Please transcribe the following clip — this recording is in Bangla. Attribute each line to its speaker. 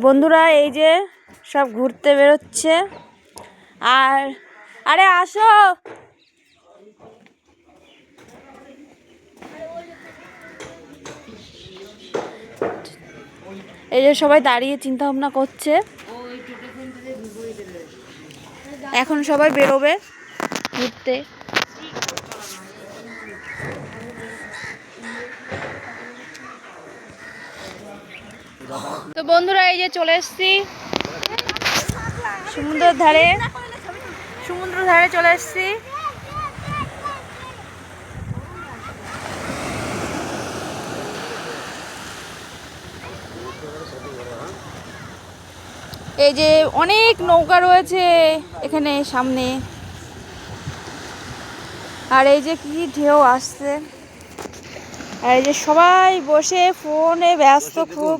Speaker 1: বন্ধুরা এই যে সব ঘুরতে বেরোচ্ছে। আর আরে আসো, এই যে সবাই দাঁড়িয়ে চিন্তা ভাবনা করছে। এখন সবাই বেরোবে ঘুরতে। তো বন্ধুরা এই যে চলে এসেছি সমুদ্রের ধারে, চলে এসেছি। এই যে অনেক নৌকা রয়েছে এখানে সামনে, আর এই যে কি ঢেউ আসছে, আর এই যে সবাই বসে ফোনে ব্যস্ত খুব।